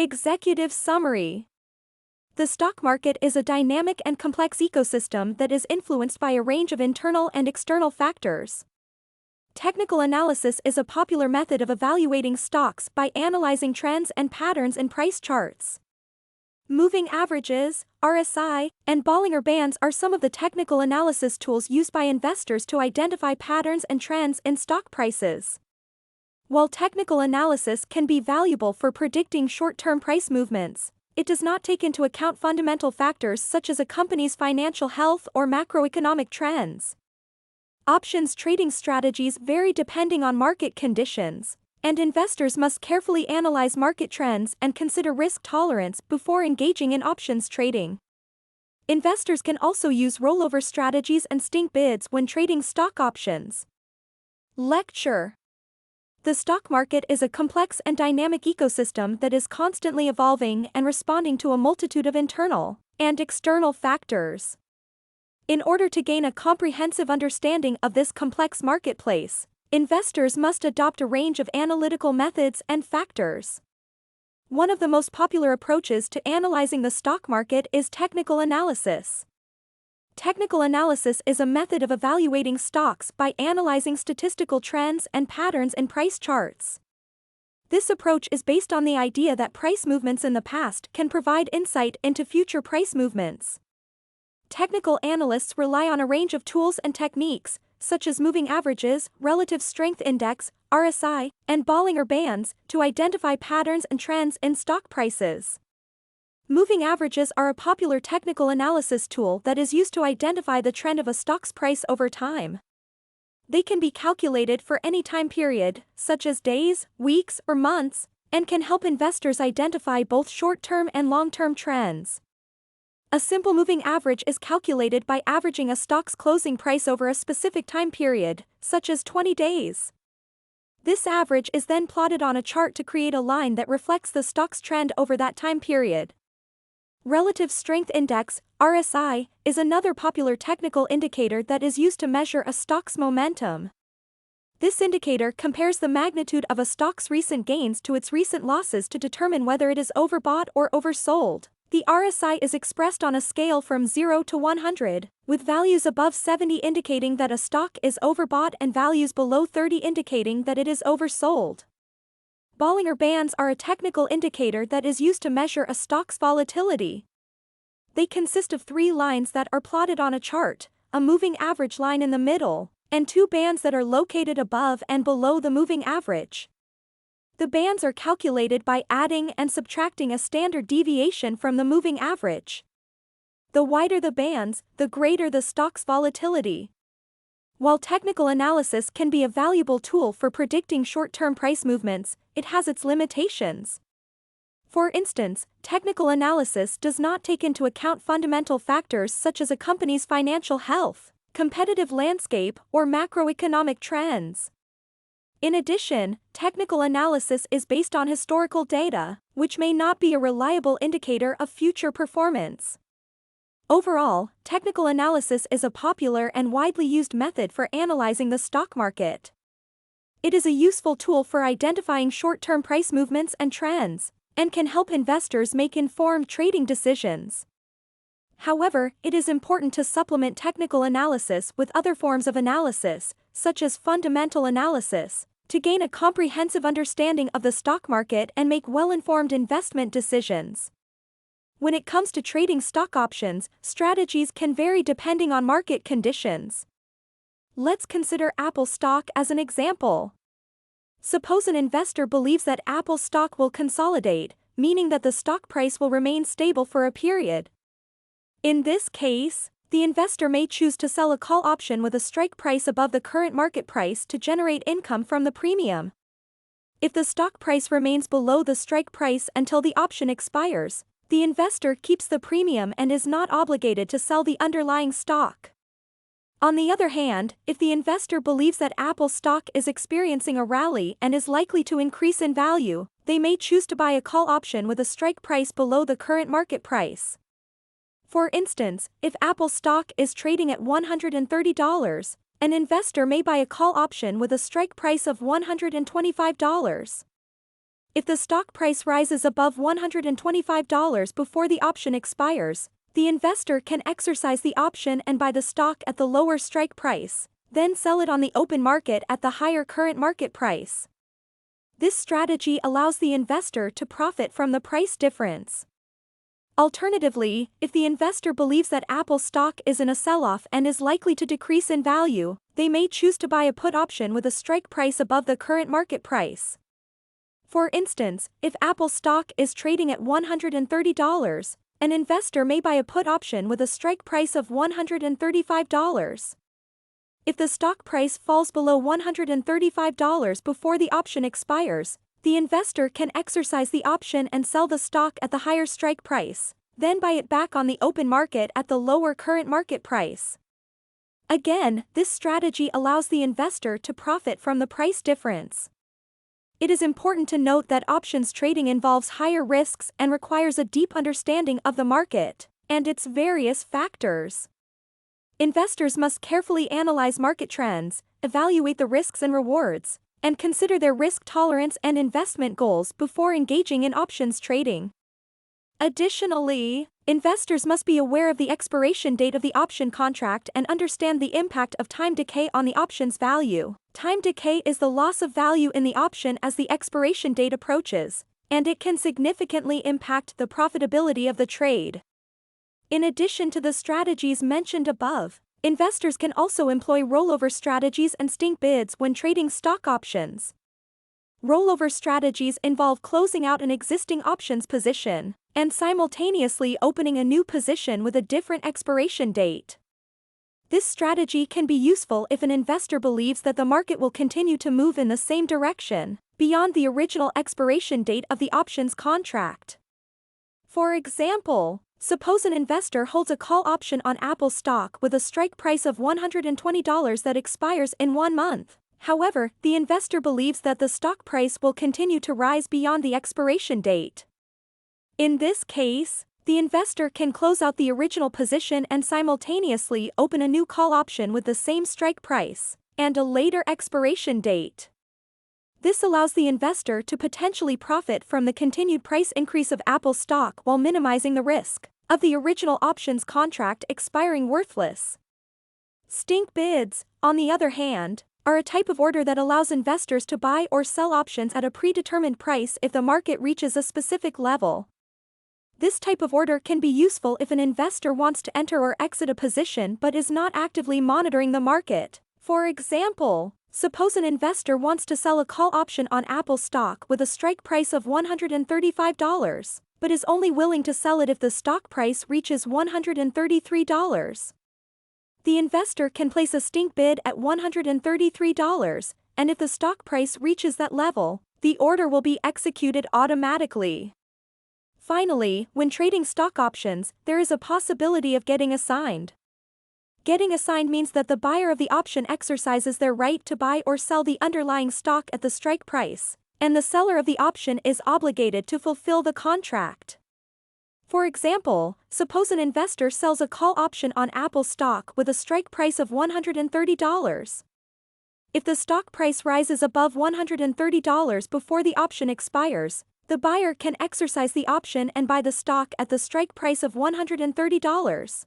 Executive summary. The stock market is a dynamic and complex ecosystem that is influenced by a range of internal and external factors. Technical analysis is a popular method of evaluating stocks by analyzing trends and patterns in price charts. Moving averages, RSI, and Bollinger Bands are some of the technical analysis tools used by investors to identify patterns and trends in stock prices. While technical analysis can be valuable for predicting short-term price movements, it does not take into account fundamental factors such as a company's financial health or macroeconomic trends. Options trading strategies vary depending on market conditions, and investors must carefully analyze market trends and consider risk tolerance before engaging in options trading. Investors can also use rollover strategies and stink bids when trading stock options. Lecture. The stock market is a complex and dynamic ecosystem that is constantly evolving and responding to a multitude of internal and external factors. In order to gain a comprehensive understanding of this complex marketplace, investors must adopt a range of analytical methods and factors. One of the most popular approaches to analyzing the stock market is technical analysis. Technical analysis is a method of evaluating stocks by analyzing statistical trends and patterns in price charts. This approach is based on the idea that price movements in the past can provide insight into future price movements. Technical analysts rely on a range of tools and techniques, such as moving averages, relative strength index, RSI, and Bollinger Bands, to identify patterns and trends in stock prices. Moving averages are a popular technical analysis tool that is used to identify the trend of a stock's price over time. They can be calculated for any time period, such as days, weeks, or months, and can help investors identify both short-term and long-term trends. A simple moving average is calculated by averaging a stock's closing price over a specific time period, such as 20 days. This average is then plotted on a chart to create a line that reflects the stock's trend over that time period. Relative Strength Index, RSI, is another popular technical indicator that is used to measure a stock's momentum. This indicator compares the magnitude of a stock's recent gains to its recent losses to determine whether it is overbought or oversold. The RSI is expressed on a scale from 0 to 100, with values above 70 indicating that a stock is overbought and values below 30 indicating that it is oversold. Bollinger Bands are a technical indicator that is used to measure a stock's volatility. They consist of 3 lines that are plotted on a chart, a moving average line in the middle, and 2 bands that are located above and below the moving average. The bands are calculated by adding and subtracting a standard deviation from the moving average. The wider the bands, the greater the stock's volatility. While technical analysis can be a valuable tool for predicting short-term price movements, it has its limitations. For instance, technical analysis does not take into account fundamental factors such as a company's financial health, competitive landscape, or macroeconomic trends. In addition, technical analysis is based on historical data, which may not be a reliable indicator of future performance. Overall, technical analysis is a popular and widely used method for analyzing the stock market. It is a useful tool for identifying short-term price movements and trends, and can help investors make informed trading decisions. However, it is important to supplement technical analysis with other forms of analysis, such as fundamental analysis, to gain a comprehensive understanding of the stock market and make well-informed investment decisions. When it comes to trading stock options, strategies can vary depending on market conditions. Let's consider Apple stock as an example. Suppose an investor believes that Apple stock will consolidate, meaning that the stock price will remain stable for a period. In this case, the investor may choose to sell a call option with a strike price above the current market price to generate income from the premium. If the stock price remains below the strike price until the option expires, the investor keeps the premium and is not obligated to sell the underlying stock. On the other hand, if the investor believes that Apple stock is experiencing a rally and is likely to increase in value, they may choose to buy a call option with a strike price below the current market price. For instance, if Apple stock is trading at $130, an investor may buy a call option with a strike price of $125. If the stock price rises above $125 before the option expires, the investor can exercise the option and buy the stock at the lower strike price, then sell it on the open market at the higher current market price. This strategy allows the investor to profit from the price difference. Alternatively, if the investor believes that Apple stock is in a sell-off and is likely to decrease in value, they may choose to buy a put option with a strike price above the current market price. For instance, if Apple stock is trading at $130, an investor may buy a put option with a strike price of $135. If the stock price falls below $135 before the option expires, the investor can exercise the option and sell the stock at the higher strike price, then buy it back on the open market at the lower current market price. Again, this strategy allows the investor to profit from the price difference. It is important to note that options trading involves higher risks and requires a deep understanding of the market and its various factors. Investors must carefully analyze market trends, evaluate the risks and rewards, and consider their risk tolerance and investment goals before engaging in options trading. Additionally, investors must be aware of the expiration date of the option contract and understand the impact of time decay on the option's value. Time decay is the loss of value in the option as the expiration date approaches, and it can significantly impact the profitability of the trade. In addition to the strategies mentioned above, investors can also employ rollover strategies and stink bids when trading stock options. Rollover strategies involve closing out an existing options position and simultaneously opening a new position with a different expiration date. This strategy can be useful if an investor believes that the market will continue to move in the same direction beyond the original expiration date of the options contract. For example, suppose an investor holds a call option on Apple stock with a strike price of $120 that expires in 1 month. However, the investor believes that the stock price will continue to rise beyond the expiration date. In this case, the investor can close out the original position and simultaneously open a new call option with the same strike price and a later expiration date. This allows the investor to potentially profit from the continued price increase of Apple stock while minimizing the risk of the original options contract expiring worthless. Stink bids, on the other hand, are a type of order that allows investors to buy or sell options at a predetermined price if the market reaches a specific level. This type of order can be useful if an investor wants to enter or exit a position but is not actively monitoring the market. For example, suppose an investor wants to sell a call option on Apple stock with a strike price of $135, but is only willing to sell it if the stock price reaches $133. The investor can place a stink bid at $133, and if the stock price reaches that level, the order will be executed automatically. Finally, when trading stock options, there is a possibility of getting assigned. Getting assigned means that the buyer of the option exercises their right to buy or sell the underlying stock at the strike price, and the seller of the option is obligated to fulfill the contract. For example, suppose an investor sells a call option on Apple stock with a strike price of $130. If the stock price rises above $130 before the option expires, the buyer can exercise the option and buy the stock at the strike price of $130.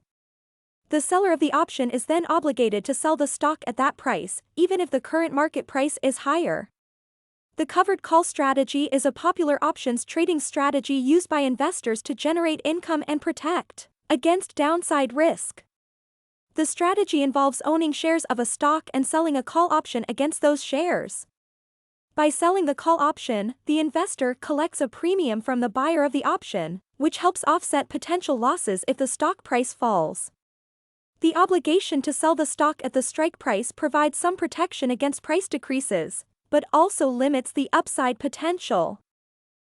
The seller of the option is then obligated to sell the stock at that price, even if the current market price is higher. The covered call strategy is a popular options trading strategy used by investors to generate income and protect against downside risk. The strategy involves owning shares of a stock and selling a call option against those shares. By selling the call option, the investor collects a premium from the buyer of the option, which helps offset potential losses if the stock price falls. The obligation to sell the stock at the strike price provides some protection against price decreases, but also limits the upside potential.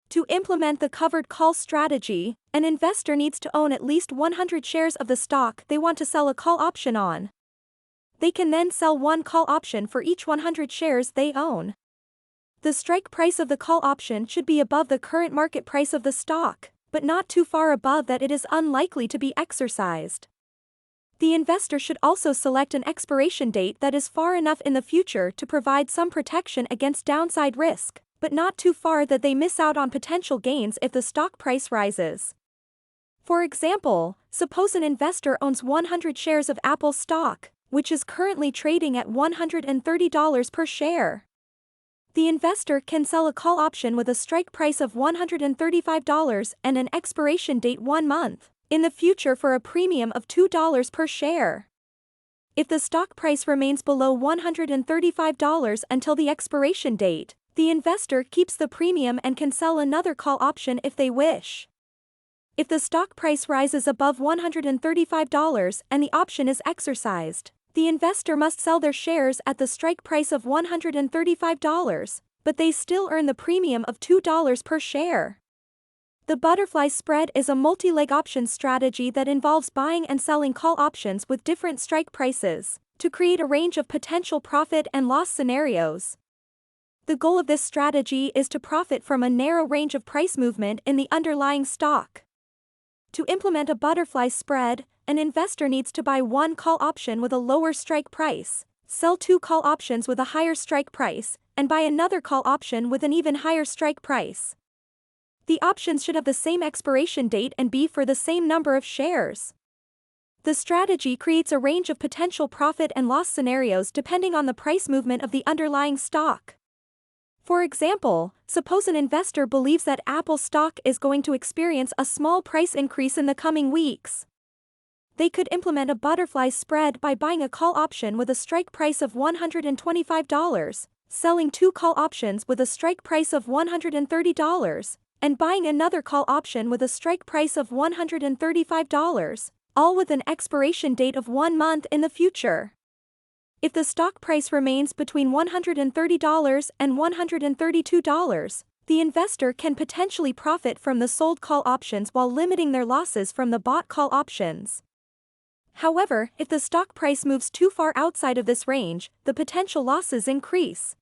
To implement the covered call strategy, an investor needs to own at least 100 shares of the stock they want to sell a call option on. They can then sell one call option for each 100 shares they own. The strike price of the call option should be above the current market price of the stock, but not too far above that it is unlikely to be exercised. The investor should also select an expiration date that is far enough in the future to provide some protection against downside risk, but not too far that they miss out on potential gains if the stock price rises. For example, suppose an investor owns 100 shares of Apple stock, which is currently trading at $130 per share. The investor can sell a call option with a strike price of $135 and an expiration date 1 month in the future for a premium of $2 per share. If the stock price remains below $135 until the expiration date, the investor keeps the premium and can sell another call option if they wish. If the stock price rises above $135 and the option is exercised, the investor must sell their shares at the strike price of $135, but they still earn the premium of $2 per share. The butterfly spread is a multi-leg option strategy that involves buying and selling call options with different strike prices to create a range of potential profit and loss scenarios. The goal of this strategy is to profit from a narrow range of price movement in the underlying stock. To implement a butterfly spread, an investor needs to buy one call option with a lower strike price, sell two call options with a higher strike price, and buy another call option with an even higher strike price. The options should have the same expiration date and be for the same number of shares. The strategy creates a range of potential profit and loss scenarios depending on the price movement of the underlying stock. For example, suppose an investor believes that Apple stock is going to experience a small price increase in the coming weeks. They could implement a butterfly spread by buying a call option with a strike price of $125, selling two call options with a strike price of $130, and buying another call option with a strike price of $135, all with an expiration date of 1 month in the future. If the stock price remains between $130 and $132, the investor can potentially profit from the sold call options while limiting their losses from the bought call options. However, if the stock price moves too far outside of this range, the potential losses increase.